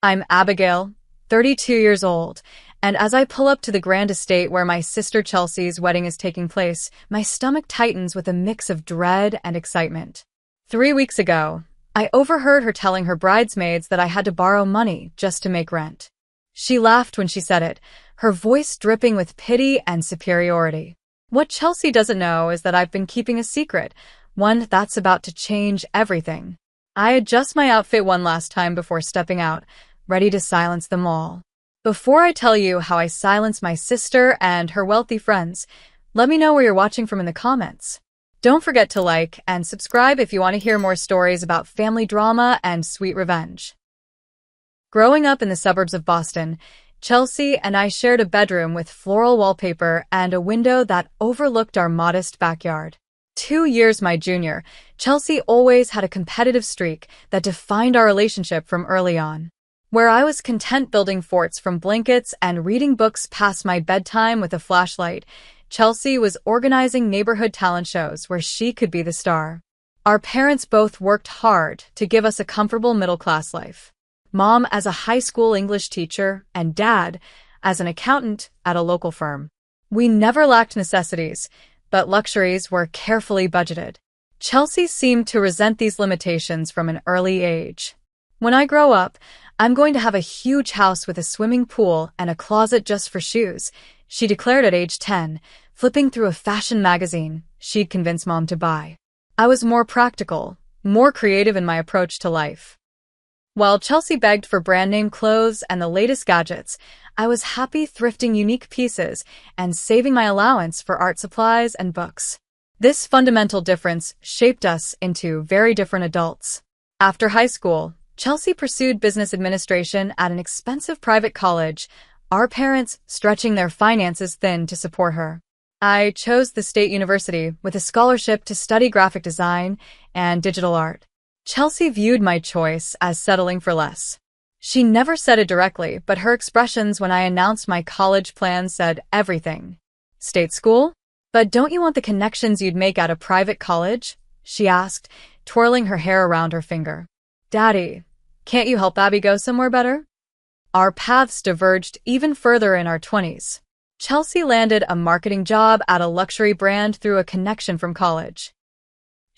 I'm Abigail, 32 years old, and as I pull up to the grand estate where my sister Chelsea's wedding is taking place, my stomach tightens with a mix of dread and excitement. 3 weeks ago, I overheard her telling her bridesmaids that I had to borrow money just to make rent. She laughed when she said it, her voice dripping with pity and superiority. What Chelsea doesn't know is that I've been keeping a secret, one that's about to change everything. I adjust my outfit one last time before stepping out, ready to silence them all. Before I tell you how I silence my sister and her wealthy friends, let me know where you're watching from in the comments. Don't forget to like and subscribe if you want to hear more stories about family drama and sweet revenge. Growing up in the suburbs of Boston, Chelsea and I shared a bedroom with floral wallpaper and a window that overlooked our modest backyard. 2 years my junior, Chelsea always had a competitive streak that defined our relationship from early on. Where I was content building forts from blankets and reading books past my bedtime with a flashlight, Chelsea was organizing neighborhood talent shows where she could be the star. Our parents both worked hard to give us a comfortable middle-class life. Mom as a high school English teacher and Dad as an accountant at a local firm. We never lacked necessities, but luxuries were carefully budgeted. Chelsea seemed to resent these limitations from an early age. When I grow up, I'm going to have a huge house with a swimming pool and a closet just for shoes, she declared at age 10, flipping through a fashion magazine she'd convinced Mom to buy. I was more practical, more creative in my approach to life. While Chelsea begged for brand-name clothes and the latest gadgets, I was happy thrifting unique pieces and saving my allowance for art supplies and books. This fundamental difference shaped us into very different adults. After high school, Chelsea pursued business administration at an expensive private college, our parents stretching their finances thin to support her. I chose the state university with a scholarship to study graphic design and digital art. Chelsea viewed my choice as settling for less. She never said it directly, but her expressions when I announced my college plans said everything. State school? But don't you want the connections you'd make at a private college? She asked, twirling her hair around her finger. Daddy, can't you help Abby go somewhere better? Our paths diverged even further in our 20s. Chelsea landed a marketing job at a luxury brand through a connection from college.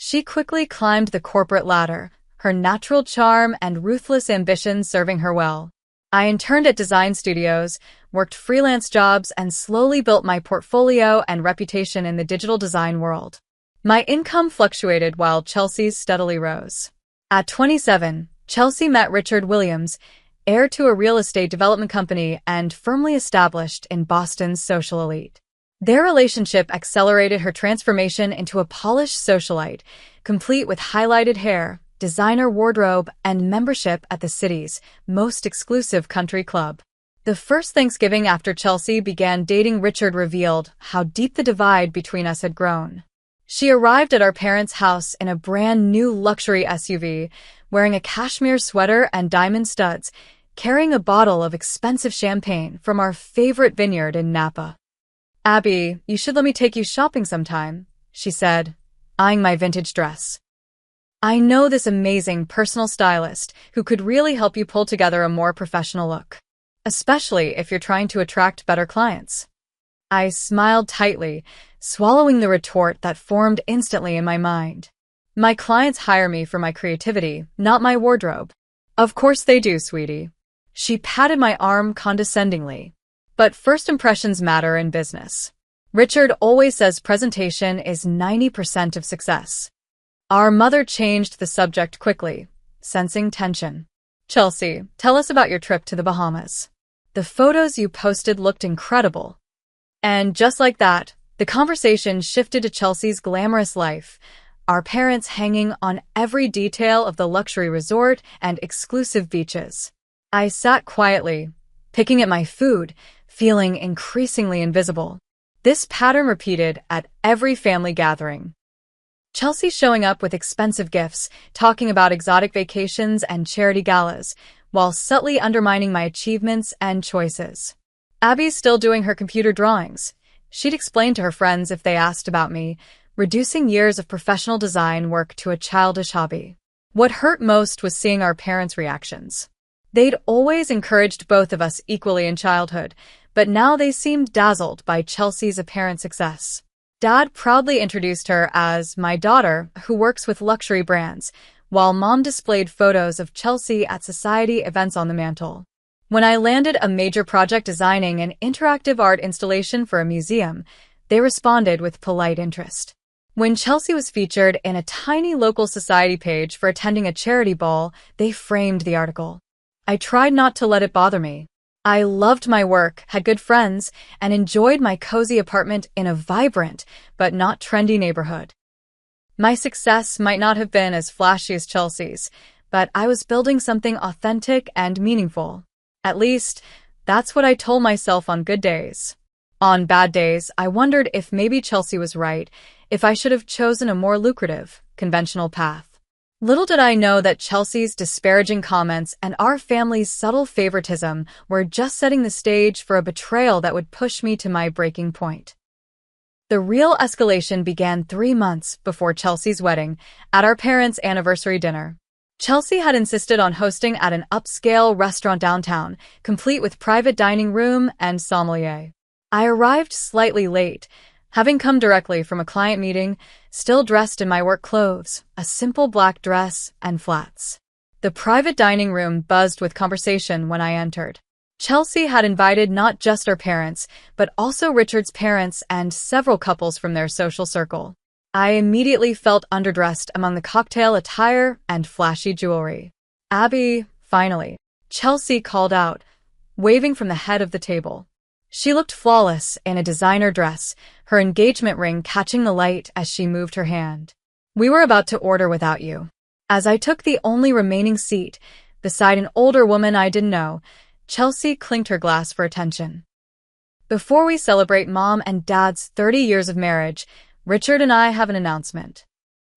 She quickly climbed the corporate ladder, her natural charm and ruthless ambition serving her well. I interned at design studios, worked freelance jobs, and slowly built my portfolio and reputation in the digital design world. My income fluctuated while Chelsea's steadily rose. At 27, Chelsea met Richard Williams, heir to a real estate development company and firmly established in Boston's social elite. Their relationship accelerated her transformation into a polished socialite, complete with highlighted hair, designer wardrobe, and membership at the city's most exclusive country club. The first Thanksgiving after Chelsea began dating Richard revealed how deep the divide between us had grown. She arrived at our parents' house in a brand new luxury SUV, wearing a cashmere sweater and diamond studs, carrying a bottle of expensive champagne from our favorite vineyard in Napa. Abby, you should let me take you shopping sometime, she said, eyeing my vintage dress. I know this amazing personal stylist who could really help you pull together a more professional look, especially if you're trying to attract better clients. I smiled tightly, swallowing the retort that formed instantly in my mind. My clients hire me for my creativity, not my wardrobe. Of course they do, sweetie. She patted my arm condescendingly. But first impressions matter in business. Richard always says presentation is 90% of success. Our mother changed the subject quickly, sensing tension. Chelsea, tell us about your trip to the Bahamas. The photos you posted looked incredible. And just like that, the conversation shifted to Chelsea's glamorous life, our parents hanging on every detail of the luxury resort and exclusive beaches. I sat quietly, picking at my food, feeling increasingly invisible. This pattern repeated at every family gathering. Chelsea showing up with expensive gifts, talking about exotic vacations and charity galas, while subtly undermining my achievements and choices. Abby's still doing her computer drawings. She'd explain to her friends if they asked about me, reducing years of professional design work to a childish hobby. What hurt most was seeing our parents' reactions. They'd always encouraged both of us equally in childhood, but now they seemed dazzled by Chelsea's apparent success. Dad proudly introduced her as my daughter, who works with luxury brands, while Mom displayed photos of Chelsea at society events on the mantle. When I landed a major project designing an interactive art installation for a museum, they responded with polite interest. When Chelsea was featured in a tiny local society page for attending a charity ball, they framed the article. I tried not to let it bother me. I loved my work, had good friends, and enjoyed my cozy apartment in a vibrant but not trendy neighborhood. My success might not have been as flashy as Chelsea's, but I was building something authentic and meaningful. At least, that's what I told myself on good days. On bad days, I wondered if maybe Chelsea was right, if I should have chosen a more lucrative, conventional path. Little did I know that Chelsea's disparaging comments and our family's subtle favoritism were just setting the stage for a betrayal that would push me to my breaking point. The real escalation began 3 months before Chelsea's wedding, at our parents' anniversary dinner. Chelsea had insisted on hosting at an upscale restaurant downtown, complete with private dining room and sommelier. I arrived slightly late, having come directly from a client meeting, still dressed in my work clothes, a simple black dress, and flats. The private dining room buzzed with conversation when I entered. Chelsea had invited not just our parents, but also Richard's parents and several couples from their social circle. I immediately felt underdressed among the cocktail attire and flashy jewelry. "Abby, finally," Chelsea called out, waving from the head of the table. She looked flawless in a designer dress, her engagement ring catching the light as she moved her hand. "We were about to order without you." As I took the only remaining seat, beside an older woman I didn't know, Chelsea clinked her glass for attention. "Before we celebrate Mom and Dad's 30 years of marriage, Richard and I have an announcement."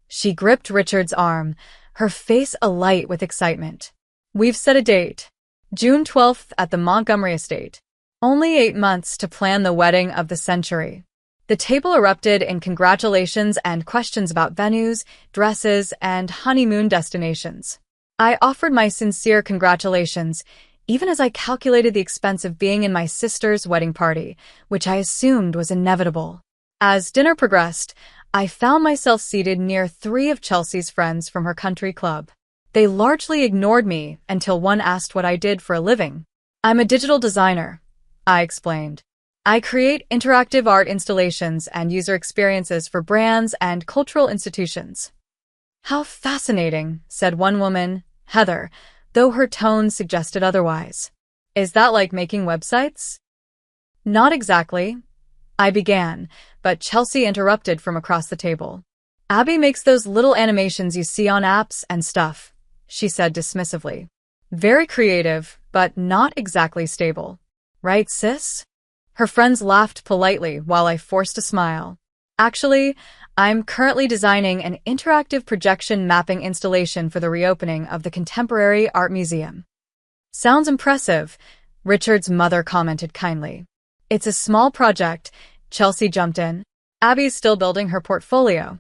She gripped Richard's arm, her face alight with excitement. "We've set a date, June 12th at the Montgomery estate. Only 8 months to plan the wedding of the century." The table erupted in congratulations and questions about venues, dresses, and honeymoon destinations. I offered my sincere congratulations, even as I calculated the expense of being in my sister's wedding party, which I assumed was inevitable. As dinner progressed, I found myself seated near 3 of Chelsea's friends from her country club. They largely ignored me until one asked what I did for a living. "I'm a digital designer," I explained. "I create interactive art installations and user experiences for brands and cultural institutions." "How fascinating," said one woman, Heather, though her tone suggested otherwise. "Is that like making websites?" "Not exactly," I began, but Chelsea interrupted from across the table. "Abby makes those little animations you see on apps and stuff," she said dismissively. "Very creative, but not exactly stable. Right, sis?" Her friends laughed politely while I forced a smile. "Actually, I'm currently designing an interactive projection mapping installation for the reopening of the Contemporary Art Museum." "Sounds impressive," Richard's mother commented kindly. "It's a small project," Chelsea jumped in. "Abby's still building her portfolio."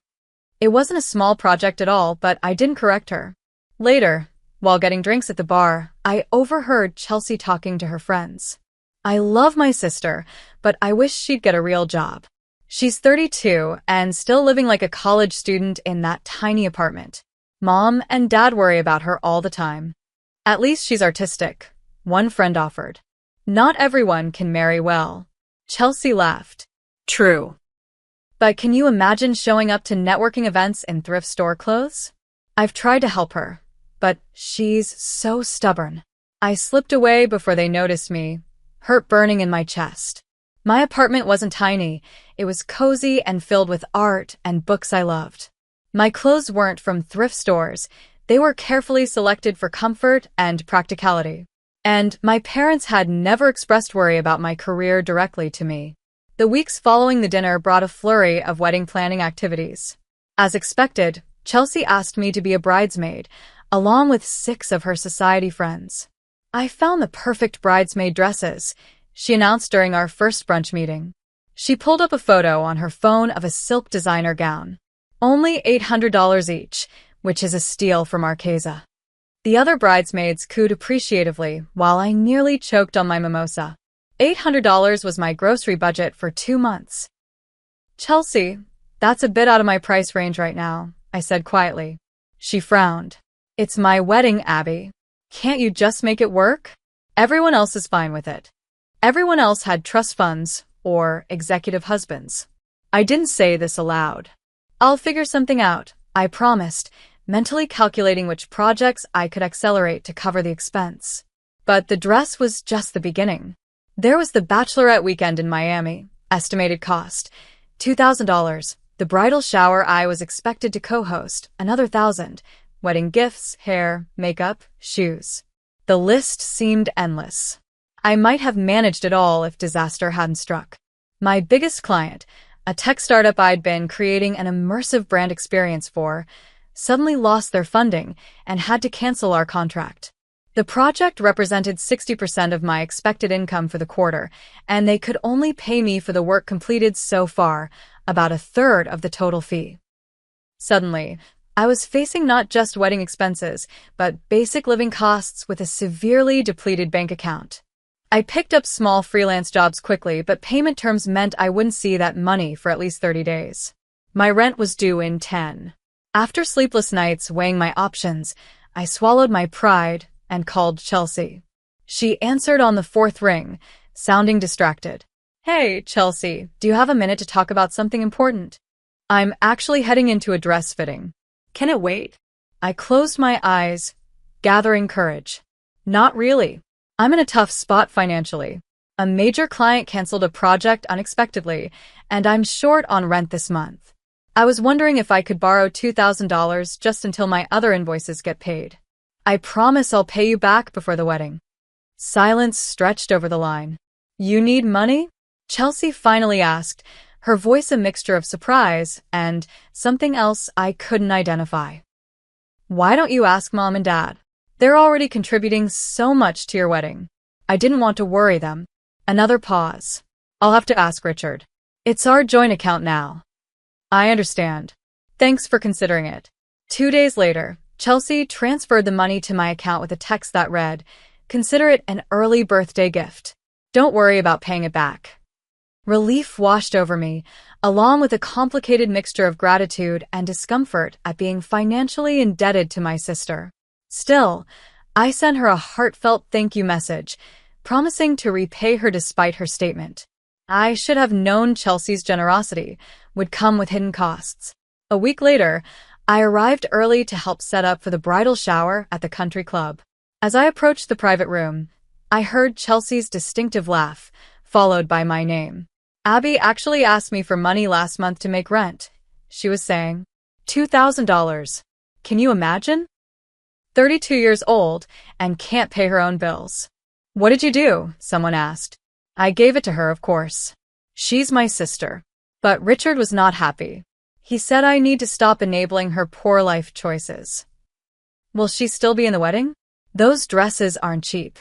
It wasn't a small project at all, but I didn't correct her. Later, while getting drinks at the bar, I overheard Chelsea talking to her friends. "I love my sister, but I wish she'd get a real job. She's 32 and still living like a college student in that tiny apartment. Mom and Dad worry about her all the time. At least she's artistic," one friend offered. "Not everyone can marry well." Chelsea laughed. "True. But can you imagine showing up to networking events in thrift store clothes?" I've tried to help her, but she's so stubborn. I slipped away before they noticed me, hurt burning in my chest. My apartment wasn't tiny. It was cozy and filled with art and books I loved. My clothes weren't from thrift stores. They were carefully selected for comfort and practicality. And my parents had never expressed worry about my career directly to me. The weeks following the dinner brought a flurry of wedding planning activities. As expected, Chelsea asked me to be a bridesmaid, along with 6 of her society friends. "I found the perfect bridesmaid dresses," she announced during our first brunch meeting. She pulled up a photo on her phone of a silk designer gown. Only $800 each, which is a steal from Marquesa. The other bridesmaids cooed appreciatively while I nearly choked on my mimosa. $800 was my grocery budget for 2 months. Chelsea, that's a bit out of my price range right now, I said quietly. She frowned. It's my wedding, Abby. Can't you just make it work? Everyone else is fine with it. Everyone else had trust funds or executive husbands. I didn't say this aloud. I'll figure something out, I promised, mentally calculating which projects I could accelerate to cover the expense. But the dress was just the beginning. There was the bachelorette weekend in Miami, estimated cost, $2,000. The bridal shower I was expected to co-host, another $1,000. Wedding gifts, hair, makeup, shoes. The list seemed endless. I might have managed it all if disaster hadn't struck. My biggest client, a tech startup I'd been creating an immersive brand experience for, suddenly lost their funding and had to cancel our contract. The project represented 60% of my expected income for the quarter, and they could only pay me for the work completed so far, about a third of the total fee. Suddenly, I was facing not just wedding expenses, but basic living costs with a severely depleted bank account. I picked up small freelance jobs quickly, but payment terms meant I wouldn't see that money for at least 30 days. My rent was due in 10. After sleepless nights weighing my options, I swallowed my pride and called Chelsea. She answered on the fourth ring, sounding distracted. Hey, Chelsea, do you have a minute to talk about something important? I'm actually heading into a dress fitting. Can it wait? I closed my eyes, gathering courage. Not really. I'm in a tough spot financially. A major client canceled a project unexpectedly, and I'm short on rent this month. I was wondering if I could borrow $2,000 just until my other invoices get paid. I promise I'll pay you back before the wedding. Silence stretched over the line. You need money? Chelsea finally asked, her voice a mixture of surprise and something else I couldn't identify. Why don't you ask Mom and Dad? They're already contributing so much to your wedding. I didn't want to worry them. Another pause. I'll have to ask Richard. It's our joint account now. I understand. Thanks for considering it. 2 days later, Chelsea transferred the money to my account with a text that read, "Consider it an early birthday gift. Don't worry about paying it back." Relief washed over me, along with a complicated mixture of gratitude and discomfort at being financially indebted to my sister. Still, I sent her a heartfelt thank you message, promising to repay her despite her statement. I should have known Chelsea's generosity would come with hidden costs. A week later, I arrived early to help set up for the bridal shower at the country club. As I approached the private room, I heard Chelsea's distinctive laugh, followed by my name. Abby actually asked me for money last month to make rent, she was saying. $2,000. Can you imagine? 32 years old and can't pay her own bills. What did you do? Someone asked. I gave it to her, of course. She's my sister. But Richard was not happy. He said I need to stop enabling her poor life choices. Will she still be in the wedding? Those dresses aren't cheap.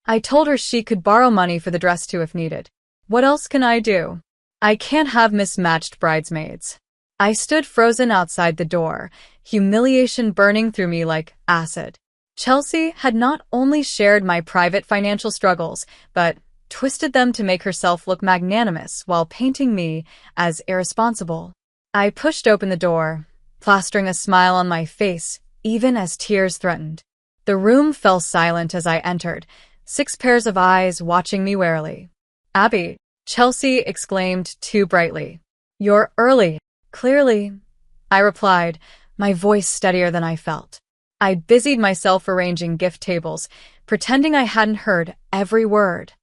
I told her she could borrow money for the dress too if needed. What else can I do? I can't have mismatched bridesmaids. I stood frozen outside the door, humiliation burning through me like acid. Chelsea had not only shared my private financial struggles, but twisted them to make herself look magnanimous while painting me as irresponsible. I pushed open the door, plastering a smile on my face, even as tears threatened. The room fell silent as I entered, 6 pairs of eyes watching me warily. Abby, Chelsea exclaimed too brightly. You're early. Clearly, I replied, my voice steadier than I felt. I busied myself arranging gift tables, pretending I hadn't heard every word.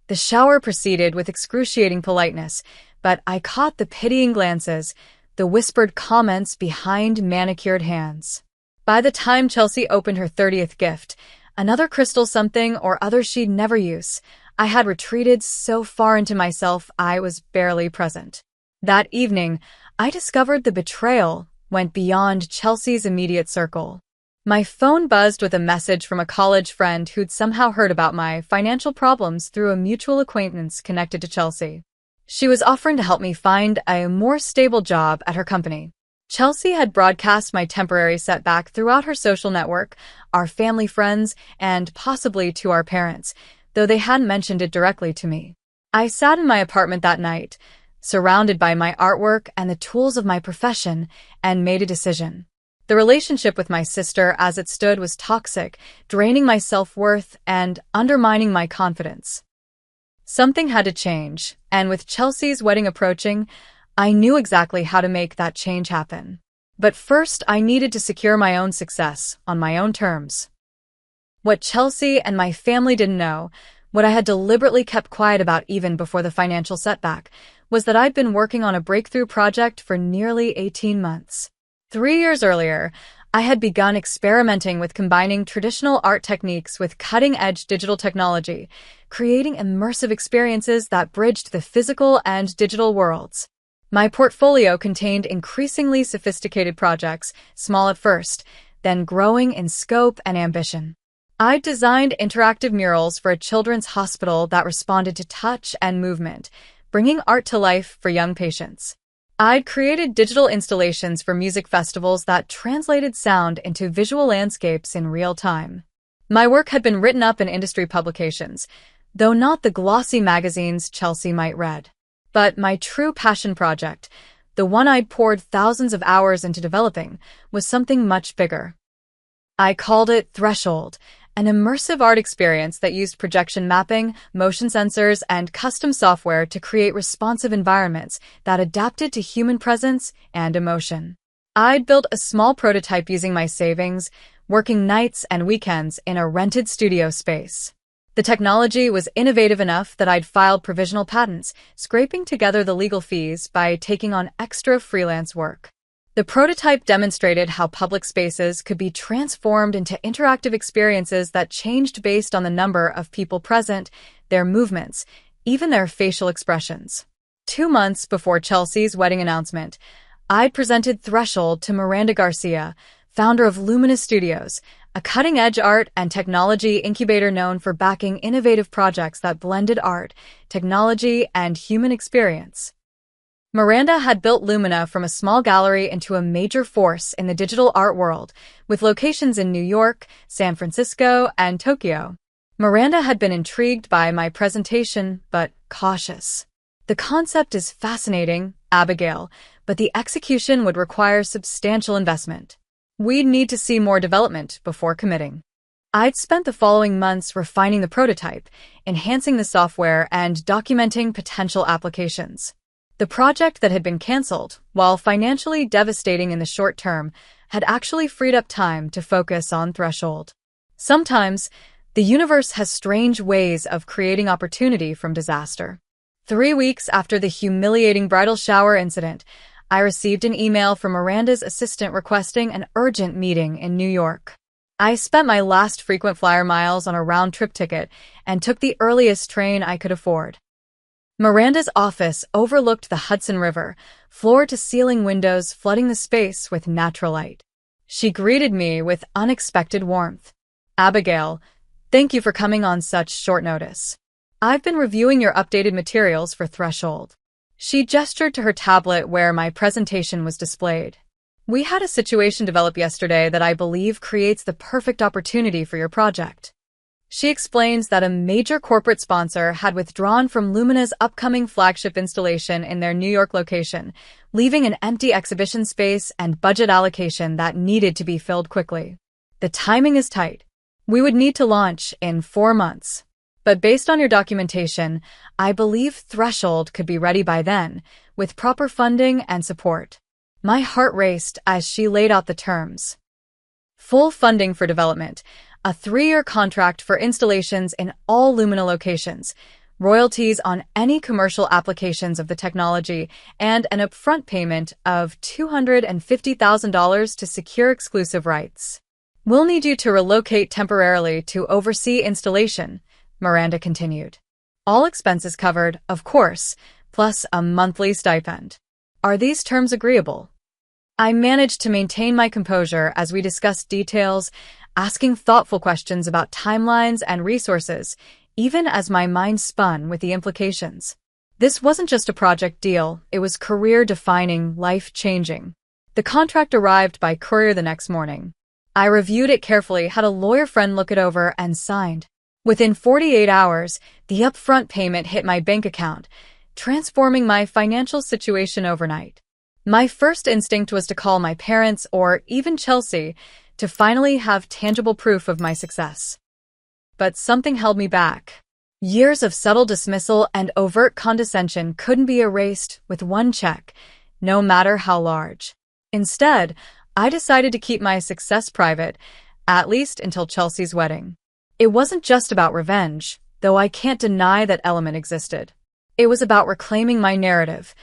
The shower proceeded with excruciating politeness, but I caught the pitying glances, the whispered comments behind manicured hands. By the time Chelsea opened her 30th gift, another crystal something or other she'd never use, I had retreated so far into myself I was barely present. That evening, I discovered the betrayal went beyond Chelsea's immediate circle. My phone buzzed with a message from a college friend who'd somehow heard about my financial problems through a mutual acquaintance connected to Chelsea. She was offering to help me find a more stable job at her company. Chelsea had broadcast my temporary setback throughout her social network, our family friends, and possibly to our parents, though they hadn't mentioned it directly to me. I sat in my apartment that night, surrounded by my artwork and the tools of my profession, and made a decision. The relationship with my sister as it stood was toxic, draining my self-worth and undermining my confidence. Something had to change, and with Chelsea's wedding approaching, I knew exactly how to make that change happen. But first, I needed to secure my own success on my own terms. What Chelsea and my family didn't know, what I had deliberately kept quiet about even before the financial setback, was that I'd been working on a breakthrough project for nearly 18 months. 3 years earlier, I had begun experimenting with combining traditional art techniques with cutting-edge digital technology, creating immersive experiences that bridged the physical and digital worlds. My portfolio contained increasingly sophisticated projects, small at first, then growing in scope and ambition. I designed interactive murals for a children's hospital that responded to touch and movement, bringing art to life for young patients. I'd created digital installations for music festivals that translated sound into visual landscapes in real time. My work had been written up in industry publications, though not the glossy magazines Chelsea might read. But my true passion project, the one I'd poured thousands of hours into developing, was something much bigger. I called it Threshold, an immersive art experience that used projection mapping, motion sensors, and custom software to create responsive environments that adapted to human presence and emotion. I'd built a small prototype using my savings, working nights and weekends in a rented studio space. The technology was innovative enough that I'd filed provisional patents, scraping together the legal fees by taking on extra freelance work. The prototype demonstrated how public spaces could be transformed into interactive experiences that changed based on the number of people present, their movements, even their facial expressions. 2 months before Chelsea's wedding announcement, I'd presented Threshold to Miranda Garcia, founder of Luminous Studios, a cutting-edge art and technology incubator known for backing innovative projects that blended art, technology, and human experience. Miranda had built Lumina from a small gallery into a major force in the digital art world, with locations in New York, San Francisco, and Tokyo. Miranda had been intrigued by my presentation, but cautious. The concept is fascinating, Abigail, but the execution would require substantial investment. We'd need to see more development before committing. I'd spent the following months refining the prototype, enhancing the software, and documenting potential applications. The project that had been canceled, while financially devastating in the short term, had actually freed up time to focus on Threshold. Sometimes, the universe has strange ways of creating opportunity from disaster. 3 weeks after the humiliating bridal shower incident, I received an email from Miranda's assistant requesting an urgent meeting in New York. I spent my last frequent flyer miles on a round-trip ticket and took the earliest train I could afford. Miranda's office overlooked the Hudson River, floor-to-ceiling windows flooding the space with natural light. She greeted me with unexpected warmth. "Abigail, thank you for coming on such short notice. I've been reviewing your updated materials for Threshold." She gestured to her tablet where my presentation was displayed. "We had a situation develop yesterday that I believe creates the perfect opportunity for your project." She explains that a major corporate sponsor had withdrawn from Lumina's upcoming flagship installation in their New York location, leaving an empty exhibition space and budget allocation that needed to be filled quickly. "The timing is tight. We would need to launch in 4 months. But based on your documentation, I believe Threshold could be ready by then, with proper funding and support." My heart raced as she laid out the terms. Full funding for development, a 3-year contract for installations in all Lumina locations, royalties on any commercial applications of the technology, and an upfront payment of $250,000 to secure exclusive rights. "We'll need you to relocate temporarily to oversee installation," Miranda continued. "All expenses covered, of course, plus a monthly stipend. Are these terms agreeable?" I managed to maintain my composure as we discussed details, asking thoughtful questions about timelines and resources, even as my mind spun with the implications. This wasn't just a project deal, it was career-defining, life-changing. The contract arrived by courier the next morning. I reviewed it carefully, had a lawyer friend look it over, and signed. Within 48 hours, the upfront payment hit my bank account, transforming my financial situation overnight. My first instinct was to call my parents or even Chelsea to finally have tangible proof of my success. But something held me back. Years of subtle dismissal and overt condescension couldn't be erased with one check, no matter how large. Instead, I decided to keep my success private, at least until Chelsea's wedding. It wasn't just about revenge, though I can't deny that element existed. It was about reclaiming my narrative,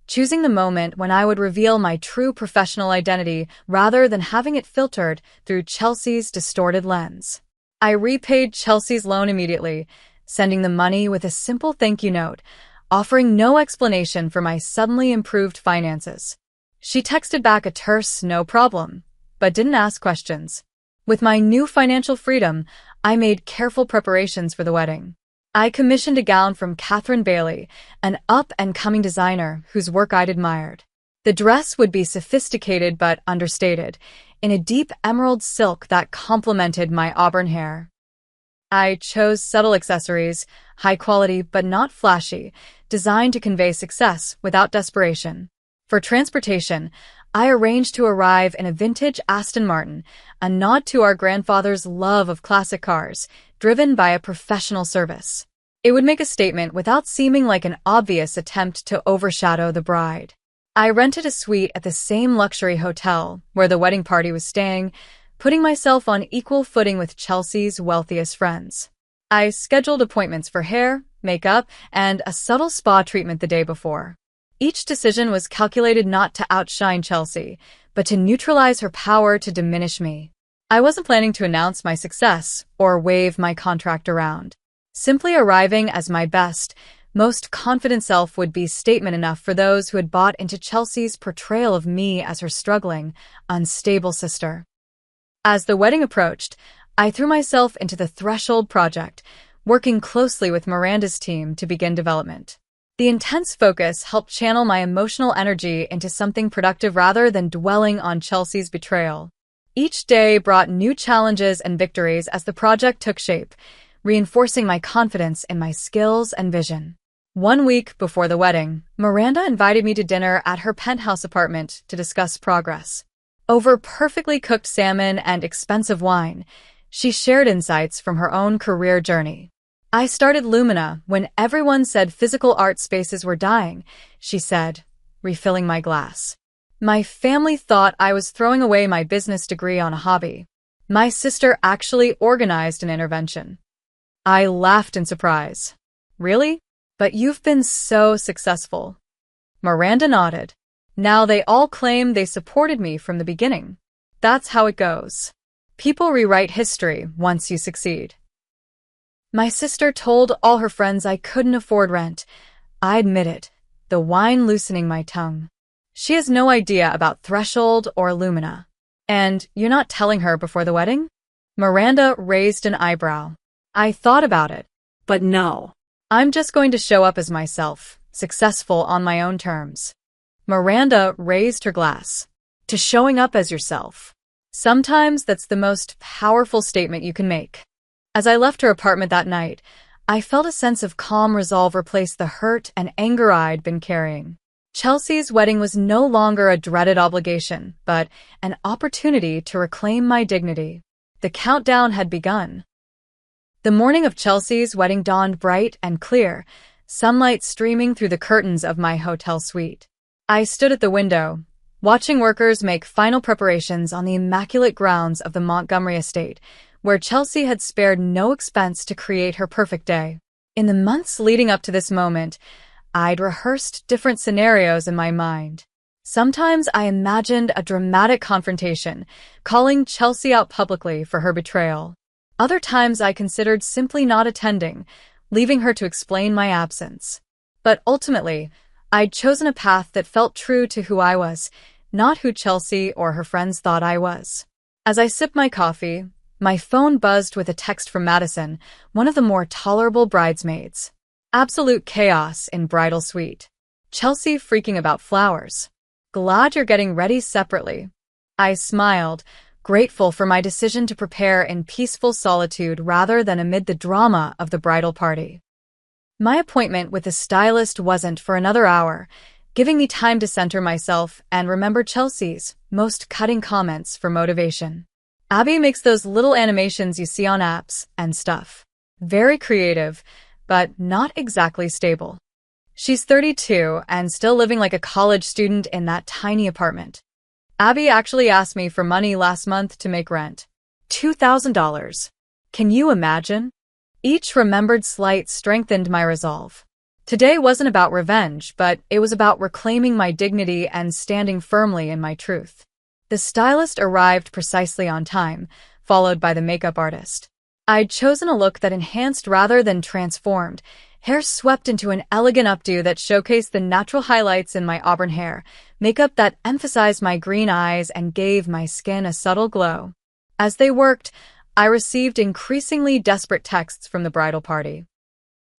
choosing the moment when I would reveal my true professional identity rather than having it filtered through Chelsea's distorted lens. I repaid Chelsea's loan immediately, sending the money with a simple thank you note, offering no explanation for my suddenly improved finances. She texted back a terse "no problem," but didn't ask questions. With my new financial freedom, I made careful preparations for the wedding. I commissioned a gown from Catherine Bailey, an up-and-coming designer whose work I'd admired. The dress would be sophisticated but understated, in a deep emerald silk that complemented my auburn hair. I chose subtle accessories, high quality but not flashy, designed to convey success without desperation. For transportation, I arranged to arrive in a vintage Aston Martin, a nod to our grandfather's love of classic cars, driven by a professional service. It would make a statement without seeming like an obvious attempt to overshadow the bride. I rented a suite at the same luxury hotel where the wedding party was staying, putting myself on equal footing with Chelsea's wealthiest friends. I scheduled appointments for hair, makeup, and a subtle spa treatment the day before. Each decision was calculated not to outshine Chelsea, but to neutralize her power to diminish me. I wasn't planning to announce my success or wave my contract around. Simply arriving as my best, most confident self would be statement enough for those who had bought into Chelsea's portrayal of me as her struggling, unstable sister. As the wedding approached, I threw myself into the Threshold project, working closely with Miranda's team to begin development. The intense focus helped channel my emotional energy into something productive rather than dwelling on Chelsea's betrayal. Each day brought new challenges and victories as the project took shape, reinforcing my confidence in my skills and vision. 1 week before the wedding, Miranda invited me to dinner at her penthouse apartment to discuss progress. Over perfectly cooked salmon and expensive wine, she shared insights from her own career journey. "I started Lumina when everyone said physical art spaces were dying," she said, refilling my glass. "My family thought I was throwing away my business degree on a hobby. My sister actually organized an intervention." I laughed in surprise. "Really? But you've been so successful." Miranda nodded. "Now they all claim they supported me from the beginning. That's how it goes. People rewrite history once you succeed." My sister told all her friends I couldn't afford rent. I admit it, the wine loosening my tongue. "She has no idea about Threshold or Lumina." "And you're not telling her before the wedding?" Miranda raised an eyebrow. "I thought about it, but no. I'm just going to show up as myself, successful on my own terms." Miranda raised her glass. "To showing up as yourself. Sometimes that's the most powerful statement you can make." As I left her apartment that night, I felt a sense of calm resolve replace the hurt and anger I'd been carrying. Chelsea's wedding was no longer a dreaded obligation, but an opportunity to reclaim my dignity. The countdown had begun. The morning of Chelsea's wedding dawned bright and clear, sunlight streaming through the curtains of my hotel suite. I stood at the window, watching workers make final preparations on the immaculate grounds of the Montgomery estate, where Chelsea had spared no expense to create her perfect day. In the months leading up to this moment, I'd rehearsed different scenarios in my mind. Sometimes I imagined a dramatic confrontation, calling Chelsea out publicly for her betrayal. Other times I considered simply not attending, leaving her to explain my absence. But ultimately, I'd chosen a path that felt true to who I was, not who Chelsea or her friends thought I was. As I sipped my coffee, my phone buzzed with a text from Madison, one of the more tolerable bridesmaids. Absolute chaos in bridal suite. Chelsea freaking about flowers. Glad you're getting ready separately. I smiled, grateful for my decision to prepare in peaceful solitude rather than amid the drama of the bridal party. My appointment with the stylist wasn't for another hour, giving me time to center myself and remember Chelsea's most cutting comments for motivation. Abby makes those little animations you see on apps and stuff. Very creative, but not exactly stable. She's 32 and still living like a college student in that tiny apartment. Abby actually asked me for money last month to make rent. $2,000. Can you imagine? Each remembered slight strengthened my resolve. Today wasn't about revenge, but it was about reclaiming my dignity and standing firmly in my truth. The stylist arrived precisely on time, followed by the makeup artist. I'd chosen a look that enhanced rather than transformed, hair swept into an elegant updo that showcased the natural highlights in my auburn hair, makeup that emphasized my green eyes and gave my skin a subtle glow. As they worked, I received increasingly desperate texts from the bridal party.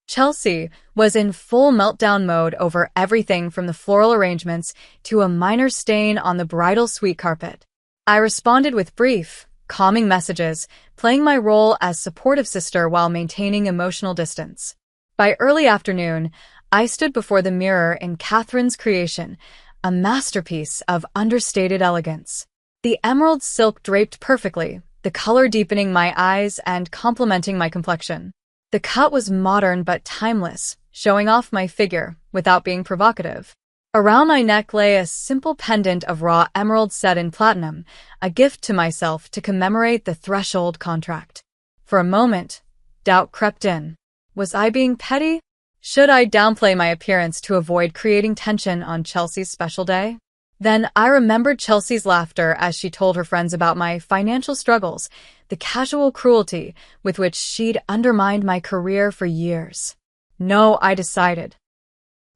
Chelsea was in full meltdown mode over everything from the floral arrangements to a minor stain on the bridal suite carpet. I responded with brief, calming messages, playing my role as supportive sister while maintaining emotional distance. By early afternoon, I stood before the mirror in Catherine's creation, a masterpiece of understated elegance. The emerald silk draped perfectly, the color deepening my eyes and complementing my complexion. The cut was modern but timeless, showing off my figure without being provocative. Around my neck lay a simple pendant of raw emerald set in platinum, a gift to myself to commemorate the threshold contract. For a moment, doubt crept in. Was I being petty? Should I downplay my appearance to avoid creating tension on Chelsea's special day? Then I remembered Chelsea's laughter as she told her friends about my financial struggles, the casual cruelty with which she'd undermined my career for years. No, I decided.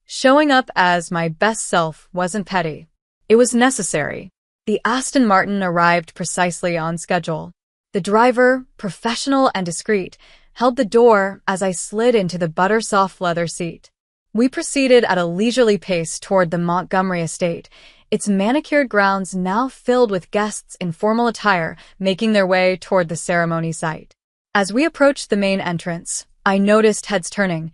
Showing up as my best self wasn't petty. It was necessary. The Aston Martin arrived precisely on schedule. The driver, professional and discreet, held the door as I slid into the butter-soft leather seat. We proceeded at a leisurely pace toward the Montgomery estate, its manicured grounds now filled with guests in formal attire making their way toward the ceremony site. As we approached the main entrance, I noticed heads turning,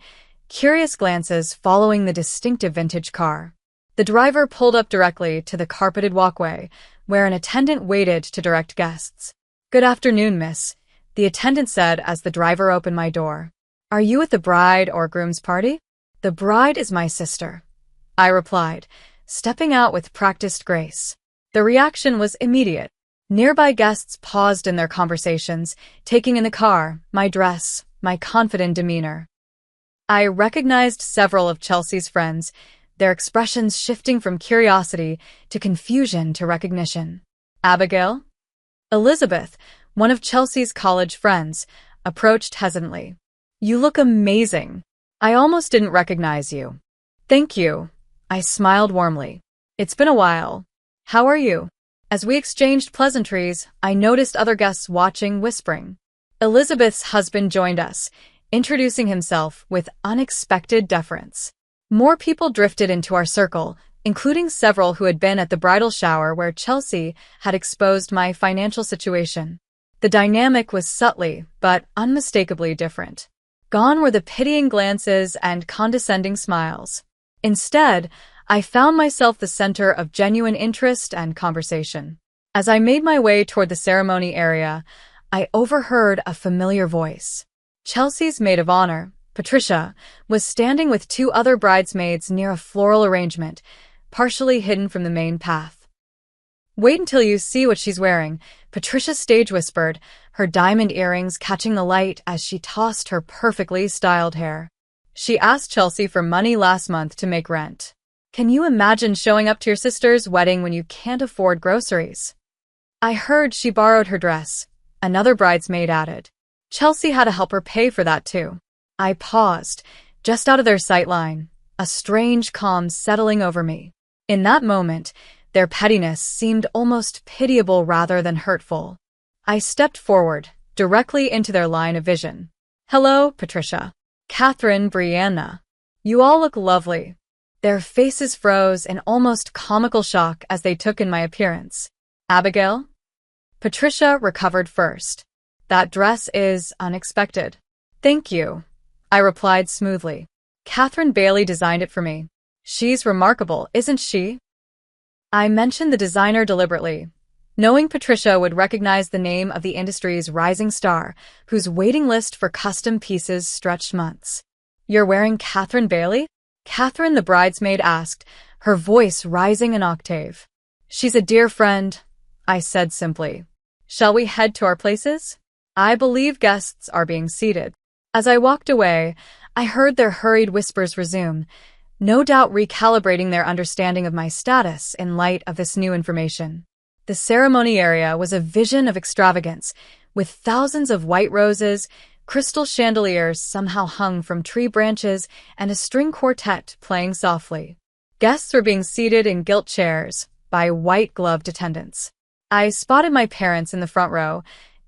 curious glances following the distinctive vintage car. The driver pulled up directly to the carpeted walkway, where an attendant waited to direct guests. "Good afternoon, miss," the attendant said as the driver opened my door. "Are you at the bride or groom's party?" "The bride is my sister," I replied, stepping out with practiced grace. The reaction was immediate. Nearby guests paused in their conversations, taking in the car, my dress, my confident demeanor. I recognized several of Chelsea's friends, their expressions shifting from curiosity to confusion to recognition. Abigail? Elizabeth, one of Chelsea's college friends, approached hesitantly. "You look amazing. I almost didn't recognize you." "Thank you." I smiled warmly. "It's been a while. How are you?" As we exchanged pleasantries, I noticed other guests watching, whispering. Elizabeth's husband joined us, introducing himself with unexpected deference. More people drifted into our circle, including several who had been at the bridal shower where Chelsea had exposed my financial situation. The dynamic was subtly, but unmistakably different. Gone were the pitying glances and condescending smiles. Instead, I found myself the center of genuine interest and conversation. As I made my way toward the ceremony area, I overheard a familiar voice. Chelsea's maid of honor, Patricia, was standing with two other bridesmaids near a floral arrangement, partially hidden from the main path. "Wait until you see what she's wearing," Patricia stage whispered, her diamond earrings catching the light as she tossed her perfectly styled hair. "She asked Chelsea for money last month to make rent. Can you imagine showing up to your sister's wedding when you can't afford groceries?" "I heard she borrowed her dress," another bridesmaid added. "Chelsea had to help her pay for that too." I paused, just out of their sight line, a strange calm settling over me. In that moment, their pettiness seemed almost pitiable rather than hurtful. I stepped forward, directly into their line of vision. "Hello, Patricia. Catherine, Brianna. You all look lovely." Their faces froze in almost comical shock as they took in my appearance. Abigail? Patricia recovered first. That dress is unexpected. Thank you, I replied smoothly. Catherine Bailey designed it for me. She's remarkable, isn't she? I mentioned the designer deliberately, knowing Patricia would recognize the name of the industry's rising star, whose waiting list for custom pieces stretched months. You're wearing Catherine Bailey? Catherine, the bridesmaid, asked, her voice rising an octave. She's a dear friend, I said simply. Shall we head to our places? I believe guests are being seated. As I walked away, I heard their hurried whispers resume, no doubt recalibrating their understanding of my status in light of this new information. The ceremony area was a vision of extravagance, with thousands of white roses, crystal chandeliers somehow hung from tree branches, and a string quartet playing softly. Guests were being seated in gilt chairs by white-gloved attendants. I spotted my parents in the front row,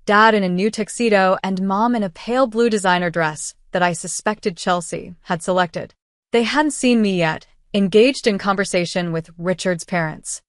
Dad in a new tuxedo and Mom in a pale blue designer dress that I suspected Chelsea had selected. They hadn't seen me yet, engaged in conversation with Richard's parents.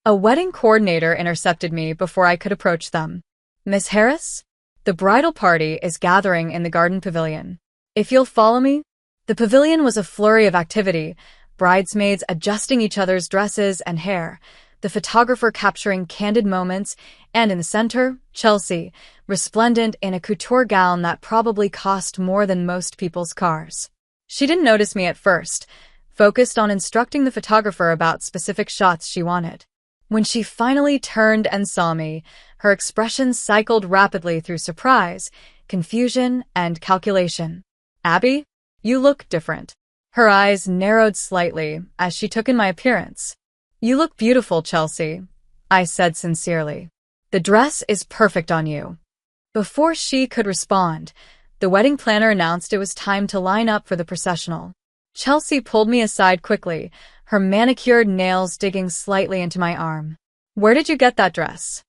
A wedding coordinator intercepted me before I could approach them. Miss Harris? The bridal party is gathering in the garden pavilion. If you'll follow me? The pavilion was a flurry of activity, bridesmaids adjusting each other's dresses and hair, the photographer capturing candid moments, and in the center, Chelsea, resplendent in a couture gown that probably cost more than most people's cars. She didn't notice me at first, focused on instructing the photographer about specific shots she wanted. When she finally turned and saw me, her expression cycled rapidly through surprise, confusion, and calculation. Abby, you look different. Her eyes narrowed slightly as she took in my appearance. You look beautiful, Chelsea, I said sincerely. The dress is perfect on you. Before she could respond, the wedding planner announced it was time to line up for the processional. Chelsea pulled me aside quickly, her manicured nails digging slightly into my arm. Where did you get that dress?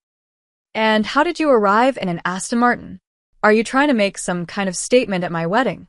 And how did you arrive in an Aston Martin? Are you trying to make some kind of statement at my wedding?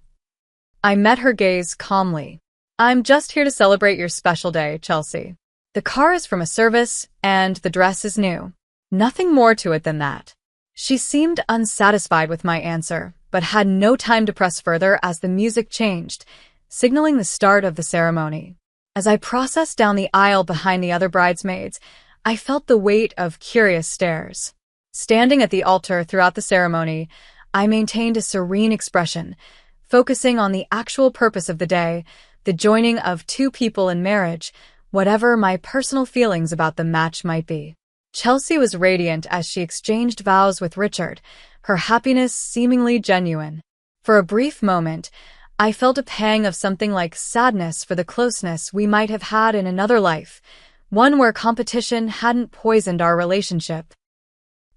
I met her gaze calmly. I'm just here to celebrate your special day, Chelsea. The car is from a service, and the dress is new. Nothing more to it than that. She seemed unsatisfied with my answer, but had no time to press further as the music changed, signaling the start of the ceremony. As I processed down the aisle behind the other bridesmaids, I felt the weight of curious stares. Standing at the altar throughout the ceremony, I maintained a serene expression, focusing on the actual purpose of the day, the joining of two people in marriage, whatever my personal feelings about the match might be. Chelsea was radiant as she exchanged vows with Richard, her happiness seemingly genuine. For a brief moment, I felt a pang of something like sadness for the closeness we might have had in another life, one where competition hadn't poisoned our relationship.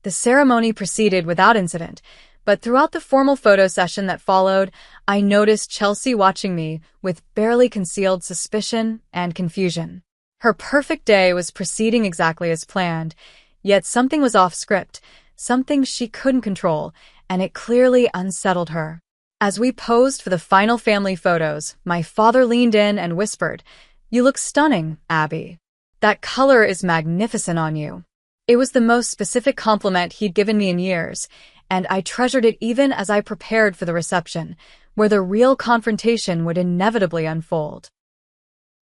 The ceremony proceeded without incident, but throughout the formal photo session that followed, I noticed Chelsea watching me with barely concealed suspicion and confusion. Her perfect day was proceeding exactly as planned, yet something was off script, something she couldn't control, and it clearly unsettled her. As we posed for the final family photos, my father leaned in and whispered, "You look stunning, Abby. That color is magnificent on you." It was the most specific compliment he'd given me in years, and I treasured it even as I prepared for the reception, where the real confrontation would inevitably unfold.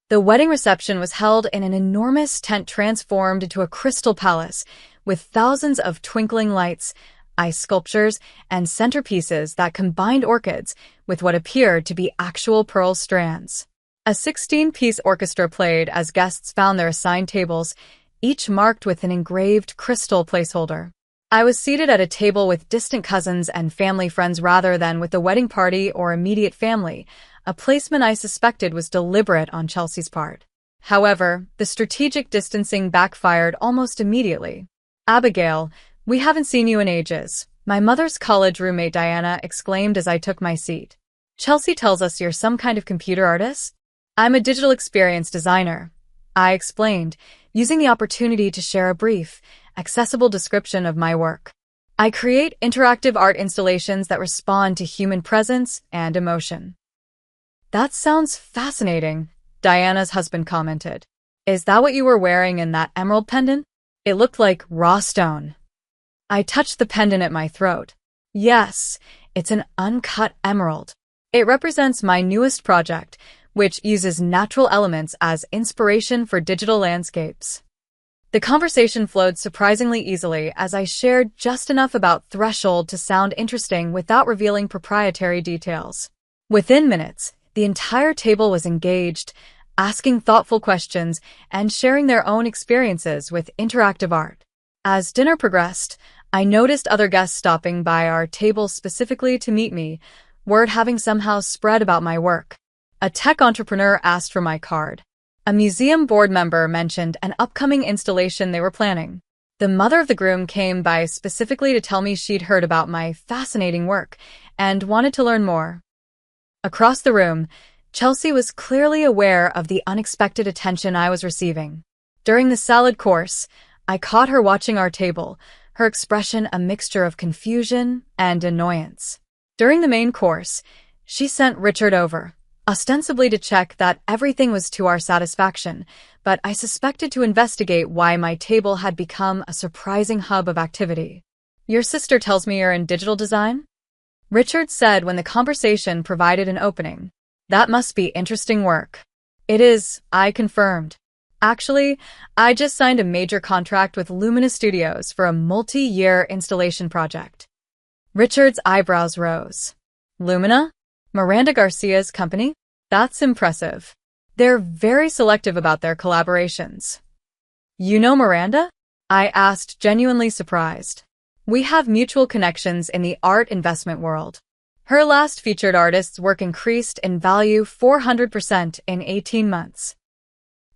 The wedding reception was held in an enormous tent transformed into a crystal palace, with thousands of twinkling lights, ice sculptures, and centerpieces that combined orchids with what appeared to be actual pearl strands. A 16-piece orchestra played as guests found their assigned tables, each marked with an engraved crystal placeholder. I was seated at a table with distant cousins and family friends rather than with the wedding party or immediate family, a placement I suspected was deliberate on Chelsea's part. However, the strategic distancing backfired almost immediately. "Abigail, we haven't seen you in ages," my mother's college roommate Diana exclaimed as I took my seat. "Chelsea tells us you're some kind of computer artist?" "I'm a digital experience designer," I explained, using the opportunity to share a brief, accessible description of my work. "I create interactive art installations that respond to human presence and emotion." "That sounds fascinating," Diana's husband commented. Is that what you were wearing in that emerald pendant? It looked like raw stone. I touched the pendant at my throat. Yes, it's an uncut emerald. It represents my newest project, which uses natural elements as inspiration for digital landscapes. The conversation flowed surprisingly easily as I shared just enough about Threshold to sound interesting without revealing proprietary details. Within minutes, the entire table was engaged, asking thoughtful questions and sharing their own experiences with interactive art. As dinner progressed, I noticed other guests stopping by our table specifically to meet me, word having somehow spread about my work. A tech entrepreneur asked for my card. A museum board member mentioned an upcoming installation they were planning. The mother of the groom came by specifically to tell me she'd heard about my fascinating work and wanted to learn more. Across the room, Chelsea was clearly aware of the unexpected attention I was receiving. During the salad course, I caught her watching our table, her expression a mixture of confusion and annoyance. During the main course, she sent Richard over, ostensibly to check that everything was to our satisfaction, but I suspected to investigate why my table had become a surprising hub of activity. Your sister tells me you're in digital design? Richard said when the conversation provided an opening. That must be interesting work. It is, I confirmed. Actually, I just signed a major contract with Lumina Studios for a multi-year installation project. Richard's eyebrows rose. Lumina? Miranda Garcia's company? That's impressive. They're very selective about their collaborations. You know Miranda? I asked, genuinely surprised. We have mutual connections in the art investment world. Her last featured artist's work increased in value 400% in 18 months.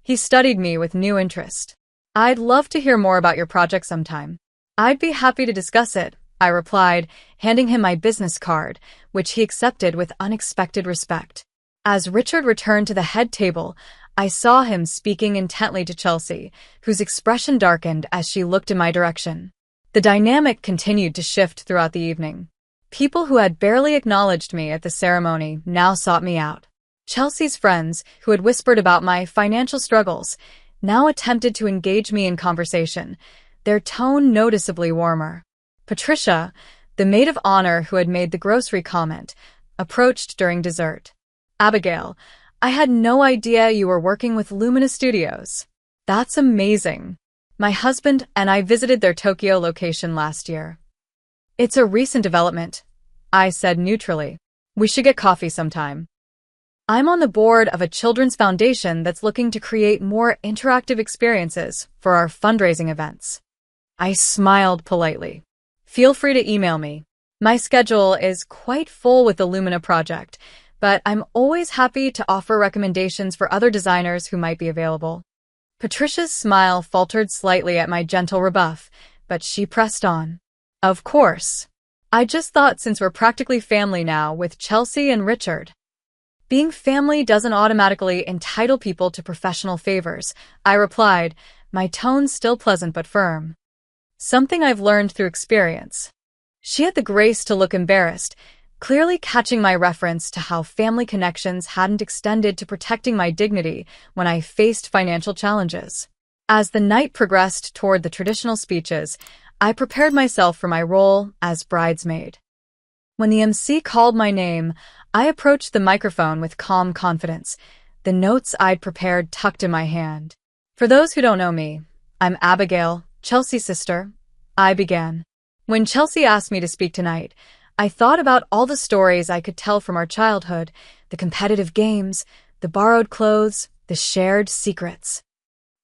He studied me with new interest. I'd love to hear more about your project sometime. I'd be happy to discuss it, I replied, handing him my business card, which he accepted with unexpected respect. As Richard returned to the head table, I saw him speaking intently to Chelsea, whose expression darkened as she looked in my direction. The dynamic continued to shift throughout the evening. People who had barely acknowledged me at the ceremony now sought me out. Chelsea's friends, who had whispered about my financial struggles, now attempted to engage me in conversation, their tone noticeably warmer. Patricia, the maid of honor who had made the grocery comment, approached during dessert. Abigail, I had no idea you were working with Lumina Studios. That's amazing. My husband and I visited their Tokyo location last year. It's a recent development, I said neutrally. We should get coffee sometime. I'm on the board of a children's foundation that's looking to create more interactive experiences for our fundraising events. I smiled politely. Feel free to email me. My schedule is quite full with the Lumina project, but I'm always happy to offer recommendations for other designers who might be available. Patricia's smile faltered slightly at my gentle rebuff, but she pressed on. Of course. I just thought since we're practically family now with Chelsea and Richard. Being family doesn't automatically entitle people to professional favors, I replied, my tone still pleasant but firm. Something I've learned through experience. She had the grace to look embarrassed, clearly catching my reference to how family connections hadn't extended to protecting my dignity when I faced financial challenges. As the night progressed toward the traditional speeches, I prepared myself for my role as bridesmaid. When the MC called my name, I approached the microphone with calm confidence, the notes I'd prepared tucked in my hand. For those who don't know me, I'm Abigail, Chelsea's sister. I began. When Chelsea asked me to speak tonight, I thought about all the stories I could tell from our childhood, the competitive games, the borrowed clothes, the shared secrets.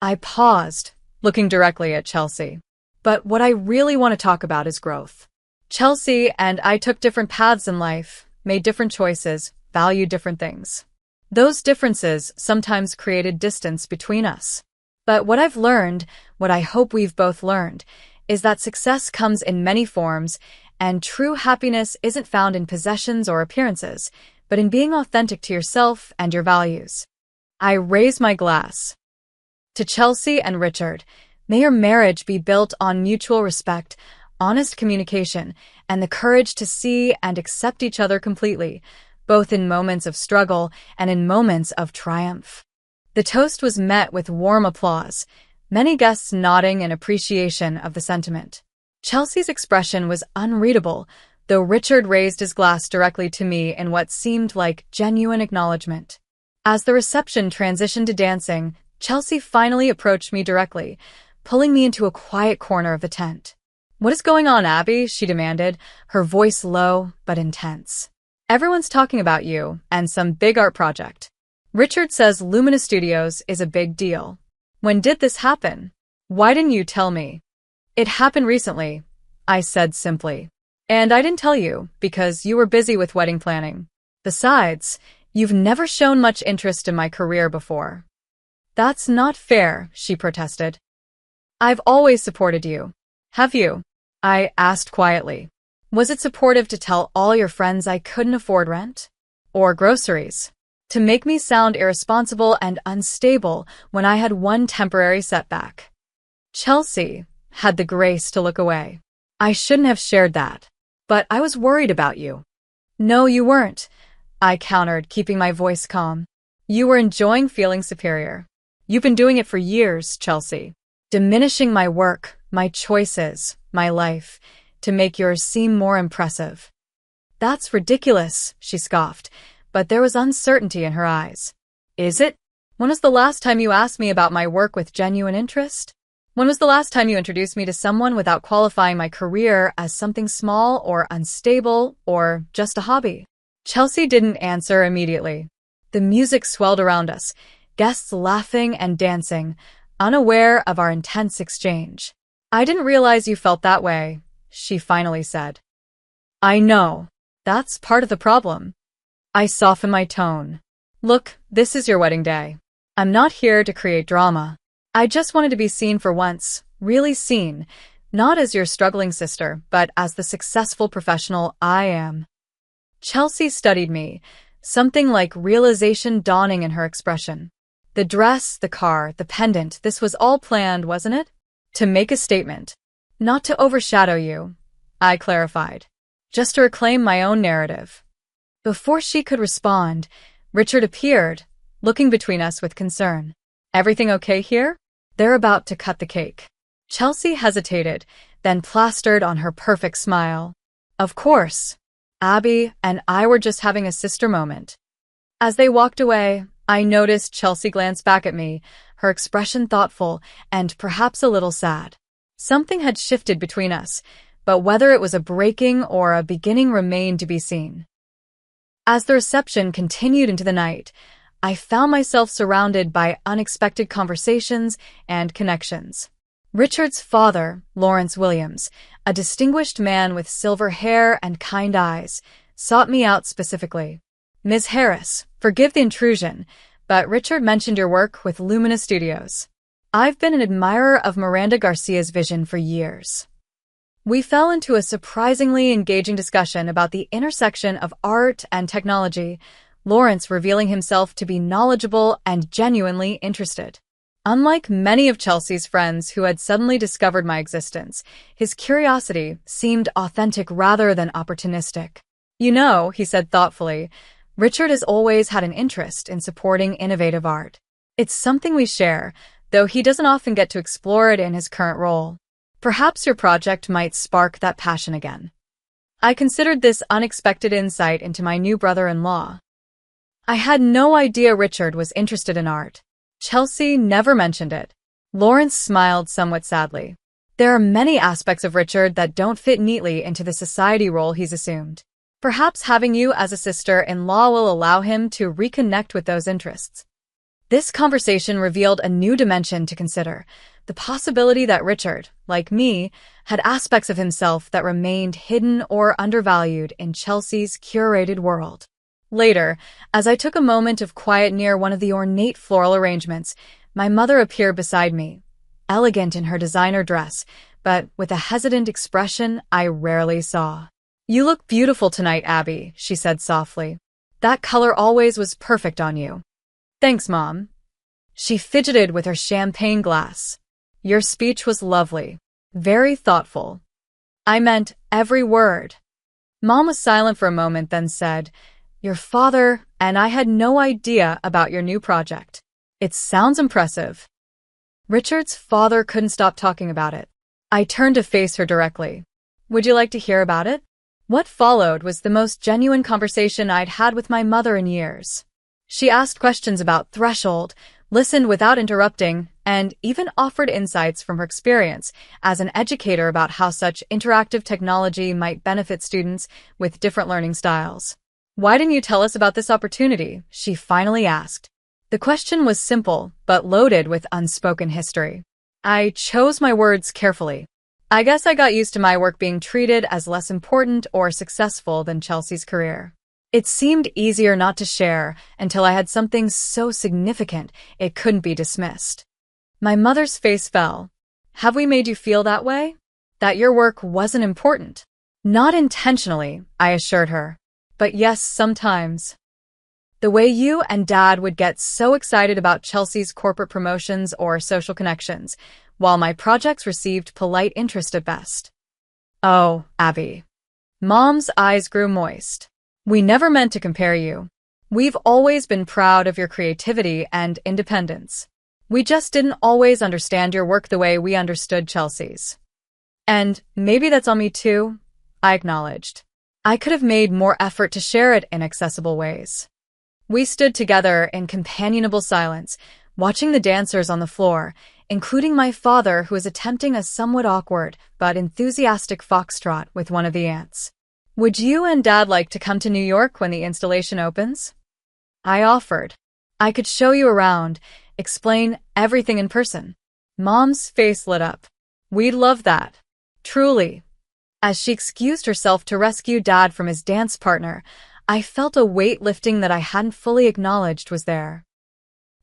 I paused, looking directly at Chelsea. But what I really want to talk about is growth. Chelsea and I took different paths in life, made different choices, valued different things. Those differences sometimes created distance between us. But what I've learned, what I hope we've both learned, is that success comes in many forms, and true happiness isn't found in possessions or appearances, but in being authentic to yourself and your values. I raise my glass. To Chelsea and Richard, may your marriage be built on mutual respect, honest communication, and the courage to see and accept each other completely, both in moments of struggle and in moments of triumph. The toast was met with warm applause, many guests nodding in appreciation of the sentiment. Chelsea's expression was unreadable, though Richard raised his glass directly to me in what seemed like genuine acknowledgement. As the reception transitioned to dancing, Chelsea finally approached me directly, pulling me into a quiet corner of the tent. "What is going on, Abby?" she demanded, her voice low but intense. "Everyone's talking about you and some big art project. Richard says Lumina Studios is a big deal. When did this happen? Why didn't you tell me?" "It happened recently," I said simply. "And I didn't tell you because you were busy with wedding planning. Besides, you've never shown much interest in my career before." "That's not fair," she protested. "I've always supported you." "Have you?" I asked quietly. "Was it supportive to tell all your friends I couldn't afford rent? Or groceries? To make me sound irresponsible and unstable when I had one temporary setback?" Chelsea had the grace to look away. "I shouldn't have shared that. But I was worried about you." "No, you weren't," I countered, keeping my voice calm. "You were enjoying feeling superior. You've been doing it for years, Chelsea. Diminishing my work, my choices, my life, to make yours seem more impressive." "That's ridiculous," she scoffed, but there was uncertainty in her eyes. "Is it? When was the last time you asked me about my work with genuine interest? When was the last time you introduced me to someone without qualifying my career as something small or unstable or just a hobby?" Chelsea didn't answer immediately. The music swelled around us, guests laughing and dancing, unaware of our intense exchange. "I didn't realize you felt that way," she finally said. "I know. That's part of the problem." I softened my tone. "Look, this is your wedding day. I'm not here to create drama. I just wanted to be seen for once, really seen, not as your struggling sister, but as the successful professional I am." Chelsea studied me, something like realization dawning in her expression. "The dress, the car, the pendant, this was all planned, wasn't it? To make a statement. Not to overshadow you," I clarified. "Just to reclaim my own narrative." Before she could respond, Richard appeared, looking between us with concern. "Everything okay here?" "They're about to cut the cake." Chelsea hesitated, then plastered on her perfect smile. "Of course. Abby and I were just having a sister moment." As they walked away, I noticed Chelsea glance back at me, her expression thoughtful and perhaps a little sad. Something had shifted between us, but whether it was a breaking or a beginning remained to be seen. As the reception continued into the night, I found myself surrounded by unexpected conversations and connections. Richard's father, Lawrence Williams, a distinguished man with silver hair and kind eyes, sought me out specifically. "Ms. Harris, forgive the intrusion, but Richard mentioned your work with Lumina Studios. I've been an admirer of Miranda Garcia's vision for years." We fell into a surprisingly engaging discussion about the intersection of art and technology, Lawrence revealing himself to be knowledgeable and genuinely interested. Unlike many of Chelsea's friends who had suddenly discovered my existence, his curiosity seemed authentic rather than opportunistic. "You know," he said thoughtfully, "Richard has always had an interest in supporting innovative art. It's something we share, though he doesn't often get to explore it in his current role. Perhaps your project might spark that passion again." I considered this unexpected insight into my new brother-in-law. I had no idea Richard was interested in art. Chelsea never mentioned it. Lawrence smiled somewhat sadly. "There are many aspects of Richard that don't fit neatly into the society role he's assumed. Perhaps having you as a sister-in-law will allow him to reconnect with those interests." This conversation revealed a new dimension to consider, the possibility that Richard, like me, had aspects of himself that remained hidden or undervalued in Chelsea's curated world. Later, as I took a moment of quiet near one of the ornate floral arrangements, my mother appeared beside me, elegant in her designer dress, but with a hesitant expression I rarely saw. "You look beautiful tonight, Abby," she said softly. "That color always was perfect on you." "Thanks, Mom." She fidgeted with her champagne glass. "Your speech was lovely. Very thoughtful." I meant every word. Mom was silent for a moment, then said, "Your father and I had no idea about your new project." It sounds impressive. Richard's father couldn't stop talking about it. I turned to face her directly. Would you like to hear about it? What followed was the most genuine conversation I'd had with my mother in years. She asked questions about threshold, listened without interrupting, and even offered insights from her experience as an educator about how such interactive technology might benefit students with different learning styles. Why didn't you tell us about this opportunity? She finally asked. The question was simple, but loaded with unspoken history. I chose my words carefully. I guess I got used to my work being treated as less important or successful than Chelsea's career. It seemed easier not to share until I had something so significant it couldn't be dismissed. My mother's face fell. Have we made you feel that way? That your work wasn't important? Not intentionally, I assured her. But yes, sometimes. The way you and Dad would get so excited about Chelsea's corporate promotions or social connections, while my projects received polite interest at best. Oh, Abby. Mom's eyes grew moist. We never meant to compare you. We've always been proud of your creativity and independence. We just didn't always understand your work the way we understood Chelsea's. And maybe that's on me too, I acknowledged. I could have made more effort to share it in accessible ways. We stood together in companionable silence, watching the dancers on the floor, including my father who was attempting a somewhat awkward but enthusiastic foxtrot with one of the aunts. Would you and Dad like to come to New York when the installation opens? I offered. I could show you around, explain everything in person. Mom's face lit up. We'd love that. Truly. As she excused herself to rescue Dad from his dance partner, I felt a weight lifting that I hadn't fully acknowledged was there.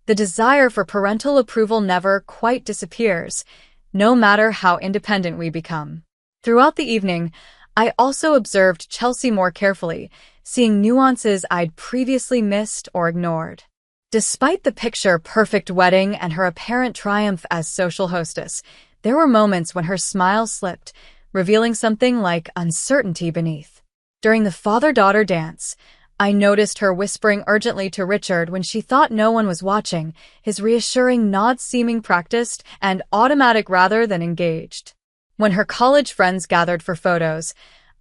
The desire for parental approval never quite disappears, no matter how independent we become. Throughout the evening, I also observed Chelsea more carefully, seeing nuances I'd previously missed or ignored. Despite the picture-perfect wedding and her apparent triumph as social hostess, there were moments when her smile slipped, revealing something like uncertainty beneath. During the father-daughter dance, I noticed her whispering urgently to Richard when she thought no one was watching, his reassuring nod seeming practiced and automatic rather than engaged. When her college friends gathered for photos,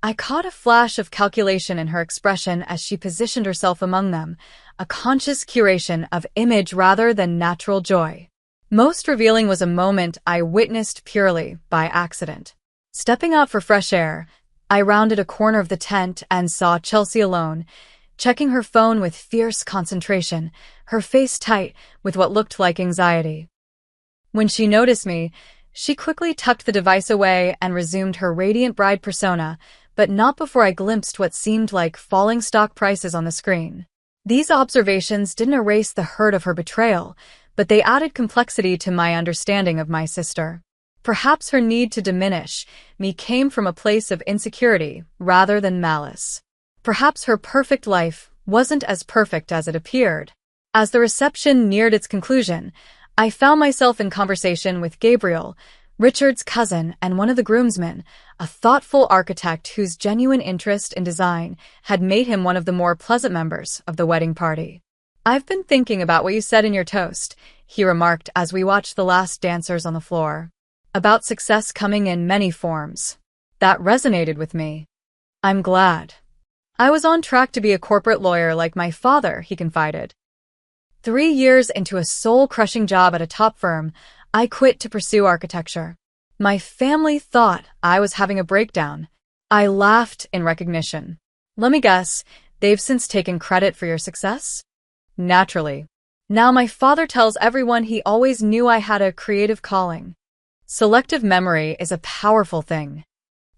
I caught a flash of calculation in her expression as she positioned herself among them, a conscious curation of image rather than natural joy. Most revealing was a moment I witnessed purely by accident. Stepping out for fresh air, I rounded a corner of the tent and saw Chelsea alone, checking her phone with fierce concentration, her face tight with what looked like anxiety. When she noticed me, she quickly tucked the device away and resumed her radiant bride persona, but not before I glimpsed what seemed like falling stock prices on the screen. These observations didn't erase the hurt of her betrayal, but they added complexity to my understanding of my sister. Perhaps her need to diminish me came from a place of insecurity rather than malice. Perhaps her perfect life wasn't as perfect as it appeared. As the reception neared its conclusion, I found myself in conversation with Gabriel, Richard's cousin and one of the groomsmen, a thoughtful architect whose genuine interest in design had made him one of the more pleasant members of the wedding party. I've been thinking about what you said in your toast, he remarked as we watched the last dancers on the floor. About success coming in many forms. That resonated with me. I'm glad. I was on track to be a corporate lawyer like my father, he confided. 3 years into a soul-crushing job at a top firm, I quit to pursue architecture. My family thought I was having a breakdown. I laughed in recognition. Let me guess, they've since taken credit for your success? Naturally. Now my father tells everyone he always knew I had a creative calling. Selective memory is a powerful thing.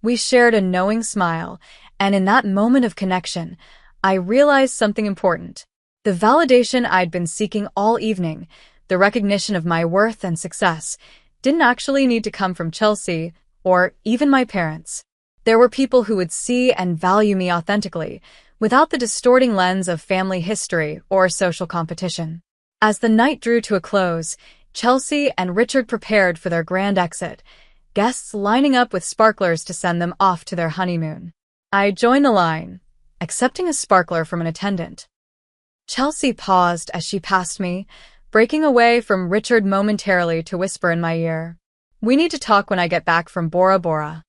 We shared a knowing smile, and in that moment of connection, I realized something important. The validation I'd been seeking all evening, the recognition of my worth and success, didn't actually need to come from Chelsea or even my parents. There were people who would see and value me authentically, without the distorting lens of family history or social competition. As the night drew to a close, Chelsea and Richard prepared for their grand exit, guests lining up with sparklers to send them off to their honeymoon. I joined the line, accepting a sparkler from an attendant. Chelsea paused as she passed me, breaking away from Richard momentarily to whisper in my ear, "We need to talk when I get back from Bora Bora."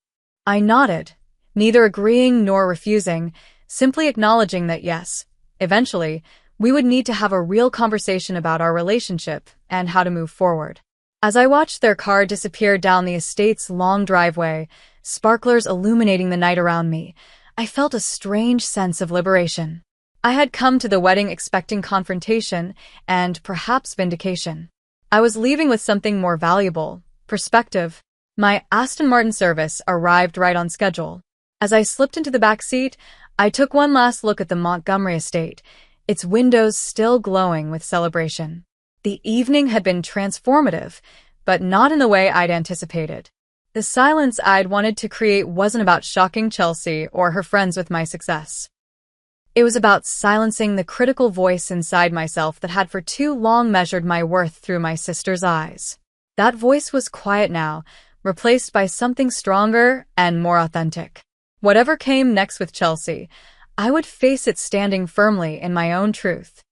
I nodded, neither agreeing nor refusing, simply acknowledging that yes, eventually, we would need to have a real conversation about our relationship and how to move forward. As I watched their car disappear down the estate's long driveway, sparklers illuminating the night around me, I felt a strange sense of liberation. I had come to the wedding expecting confrontation and perhaps vindication. I was leaving with something more valuable: perspective. My Aston Martin service arrived right on schedule. As I slipped into the back seat, I took one last look at the Montgomery estate, its windows still glowing with celebration. The evening had been transformative, but not in the way I'd anticipated. The silence I'd wanted to create wasn't about shocking Chelsea or her friends with my success. It was about silencing the critical voice inside myself that had for too long measured my worth through my sister's eyes. That voice was quiet now, replaced by something stronger and more authentic. Whatever came next with Chelsea, I would face it standing firmly in my own truth.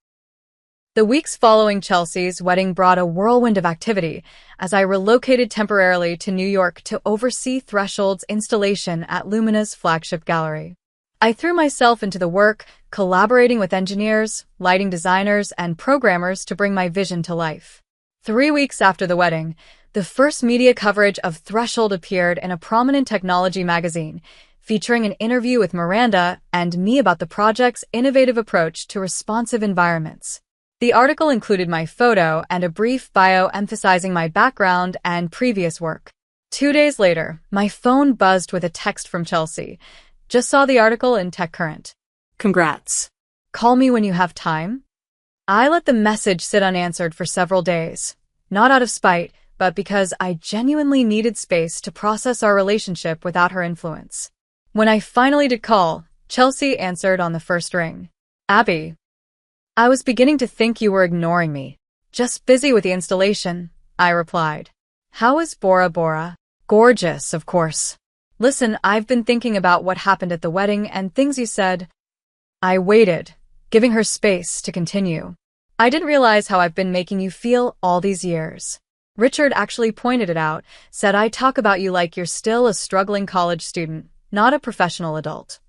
The weeks following Chelsea's wedding brought a whirlwind of activity as I relocated temporarily to New York to oversee Threshold's installation at Lumina's flagship gallery. I threw myself into the work, collaborating with engineers, lighting designers, and programmers to bring my vision to life. 3 weeks after the wedding, the first media coverage of Threshold appeared in a prominent technology magazine, featuring an interview with Miranda and me about the project's innovative approach to responsive environments. The article included my photo and a brief bio emphasizing my background and previous work. 2 days later, my phone buzzed with a text from Chelsea. "Just saw the article in TechCurrent. Congrats. Call me when you have time." I let the message sit unanswered for several days, not out of spite, but because I genuinely needed space to process our relationship without her influence. When I finally did call, Chelsea answered on the first ring. "Abby, I was beginning to think you were ignoring me." "Just busy with the installation," I replied. "How is Bora Bora?" "Gorgeous, of course. Listen, I've been thinking about what happened at the wedding and things you said." I waited, giving her space to continue. "I didn't realize how I've been making you feel all these years. Richard actually pointed it out, said I talk about you like you're still a struggling college student, not a professional adult."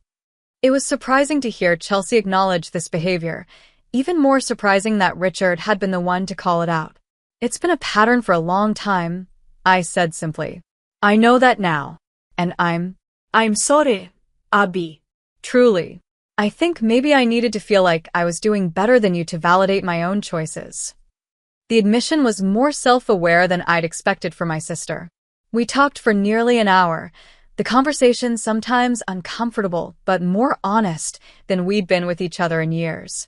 It was surprising to hear Chelsea acknowledge this behavior, even more surprising that Richard had been the one to call it out. "It's been a pattern for a long time," I said simply. "I know that now, and I'm sorry, Abby. Truly. I think maybe I needed to feel like I was doing better than you to validate my own choices." The admission was more self-aware than I'd expected for my sister. We talked for nearly an hour, the conversation sometimes uncomfortable but more honest than we'd been with each other in years.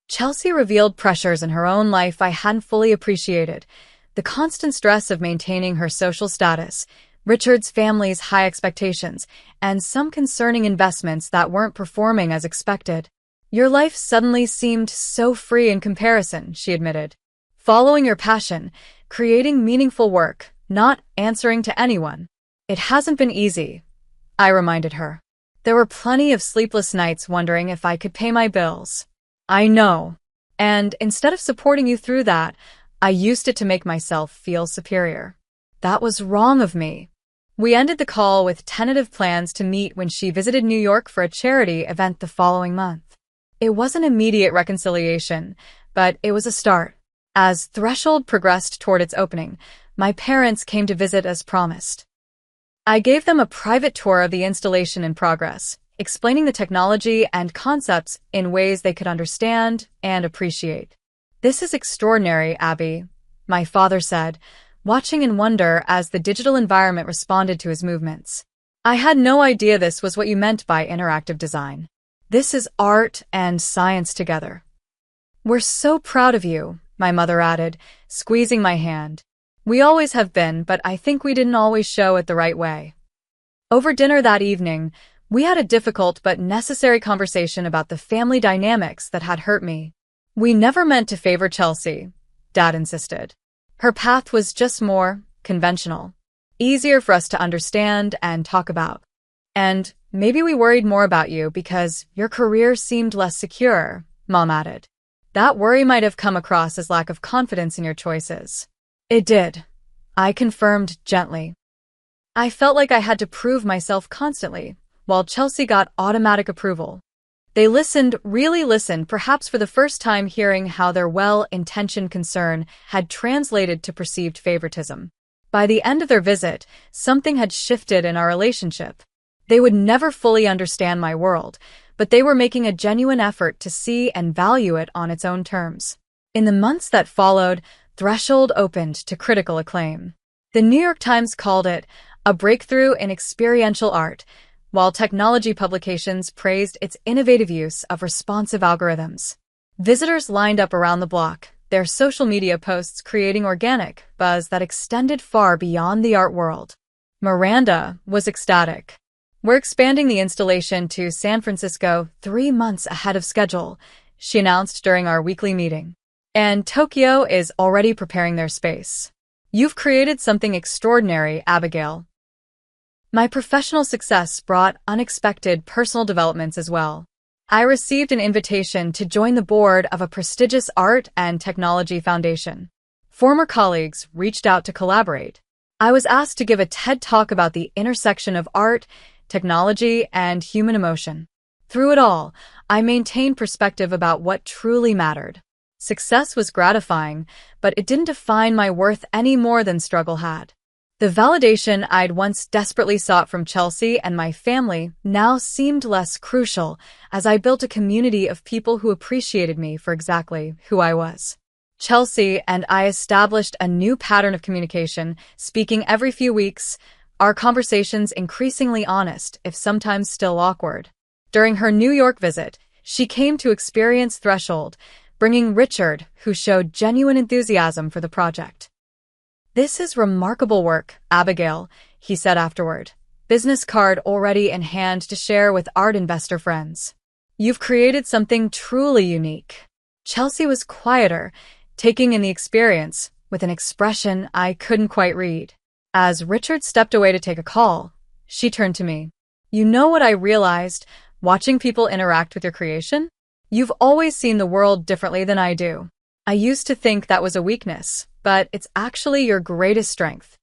Chelsea revealed pressures in her own life I hadn't fully appreciated: the constant stress of maintaining her social status, Richard's family's high expectations, and some concerning investments that weren't performing as expected. "Your life suddenly seemed so free in comparison," she admitted. "Following your passion, creating meaningful work, not answering to anyone." "It hasn't been easy," I reminded her. "There were plenty of sleepless nights wondering if I could pay my bills." "I know. And instead of supporting you through that, I used it to make myself feel superior. That was wrong of me." We ended the call with tentative plans to meet when she visited New York for a charity event the following month. It wasn't immediate reconciliation, but it was a start. As Threshold progressed toward its opening, my parents came to visit as promised. I gave them a private tour of the installation in progress, explaining the technology and concepts in ways they could understand and appreciate. "This is extraordinary, Abby," my father said, watching in wonder as the digital environment responded to his movements. "I had no idea this was what you meant by interactive design. This is art and science together." "We're so proud of you," my mother added, squeezing my hand. "We always have been, but I think we didn't always show it the right way." Over dinner that evening, we had a difficult but necessary conversation about the family dynamics that had hurt me. "We never meant to favor Chelsea," Dad insisted. "Her path was just more conventional, easier for us to understand and talk about. And maybe we worried more about you because your career seemed less secure," Mom added. That worry might have come across as lack of confidence in your choices. It did, I confirmed gently. I felt like I had to prove myself constantly, while Chelsea got automatic approval. They listened, really listened, perhaps for the first time hearing how their well-intentioned concern had translated to perceived favoritism. By the end of their visit, something had shifted in our relationship. They would never fully understand my world, but they were making a genuine effort to see and value it on its own terms. In the months that followed, Threshold opened to critical acclaim. The New York Times called it a breakthrough in experiential art, while technology publications praised its innovative use of responsive algorithms. Visitors lined up around the block, their social media posts creating organic buzz that extended far beyond the art world. Miranda was ecstatic. "We're expanding the installation to San Francisco 3 months ahead of schedule," she announced during our weekly meeting. "And Tokyo is already preparing their space. You've created something extraordinary, Abigail." My professional success brought unexpected personal developments as well. I received an invitation to join the board of a prestigious art and technology foundation. Former colleagues reached out to collaborate. I was asked to give a TED Talk about the intersection of art, technology, and human emotion. Through it all, I maintained perspective about what truly mattered. Success was gratifying, but it didn't define my worth any more than struggle had. The validation I'd once desperately sought from Chelsea and my family now seemed less crucial as I built a community of people who appreciated me for exactly who I was. Chelsea and I established a new pattern of communication, speaking every few weeks, our conversations increasingly honest, if sometimes still awkward. During her New York visit, she came to experience Threshold, bringing Richard, who showed genuine enthusiasm for the project. "This is remarkable work, Abigail," he said afterward, business card already in hand to share with art investor friends. "You've created something truly unique." Chelsea was quieter, taking in the experience with an expression I couldn't quite read. As Richard stepped away to take a call, she turned to me. "You know what I realized, watching people interact with your creation? You've always seen the world differently than I do. I used to think that was a weakness, but it's actually your greatest strength."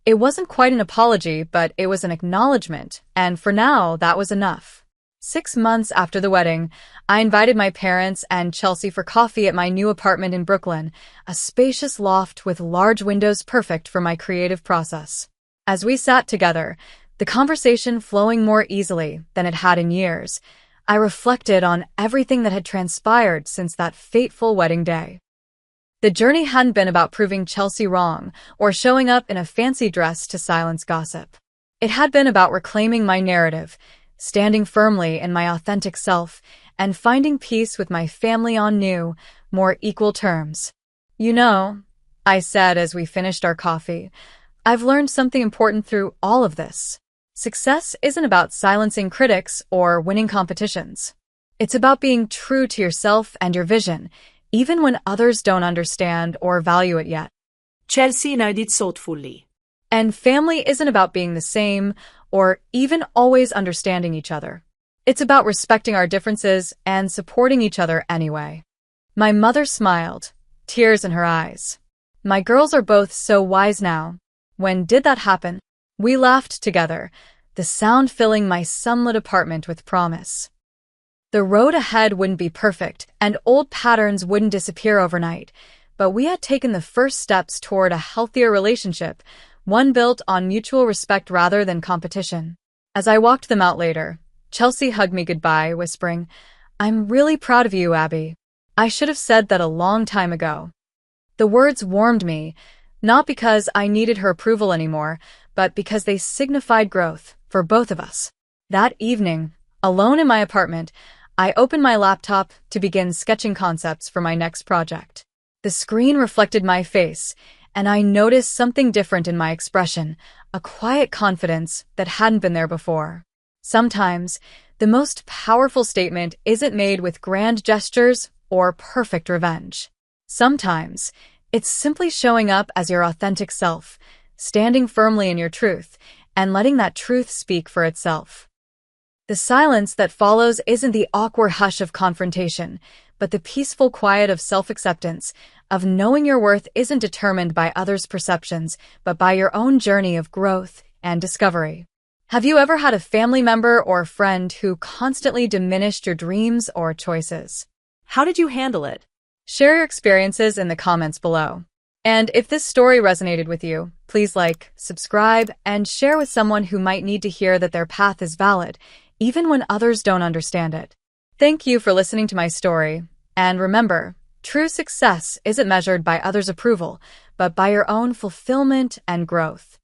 It wasn't quite an apology, but it was an acknowledgement, and for now, that was enough. 6 months after the wedding, I invited my parents and Chelsea for coffee at my new apartment in Brooklyn, a spacious loft with large windows perfect for my creative process. As we sat together, the conversation flowing more easily than it had in years, I reflected on everything that had transpired since that fateful wedding day. The journey hadn't been about proving Chelsea wrong or showing up in a fancy dress to silence gossip. It had been about reclaiming my narrative, standing firmly in my authentic self, and finding peace with my family on new, more equal terms. "You know," I said as we finished our coffee, "I've learned something important through all of this. Success isn't about silencing critics or winning competitions. It's about being true to yourself and your vision, even when others don't understand or value it yet." Chelsea nodded thoughtfully. "And family isn't about being the same or even always understanding each other. It's about respecting our differences and supporting each other anyway." My mother smiled, tears in her eyes. "My girls are both so wise now. When did that happen?" We laughed together, the sound filling my sunlit apartment with promise. The road ahead wouldn't be perfect, and old patterns wouldn't disappear overnight, but we had taken the first steps toward a healthier relationship, one built on mutual respect rather than competition. As I walked them out later, Chelsea hugged me goodbye, whispering, "I'm really proud of you, Abby. I should have said that a long time ago." The words warmed me, not because I needed her approval anymore, but because they signified growth for both of us. That evening, alone in my apartment, I opened my laptop to begin sketching concepts for my next project. The screen reflected my face, and I noticed something different in my expression, a quiet confidence that hadn't been there before. Sometimes, the most powerful statement isn't made with grand gestures or perfect revenge. Sometimes, it's simply showing up as your authentic self, standing firmly in your truth, and letting that truth speak for itself. The silence that follows isn't the awkward hush of confrontation, but the peaceful quiet of self-acceptance, of knowing your worth isn't determined by others' perceptions, but by your own journey of growth and discovery. Have you ever had a family member or friend who constantly diminished your dreams or choices? How did you handle it? Share your experiences in the comments below. And if this story resonated with you, please like, subscribe, and share with someone who might need to hear that their path is valid, even when others don't understand it. Thank you for listening to my story. And remember, true success isn't measured by others' approval, but by your own fulfillment and growth.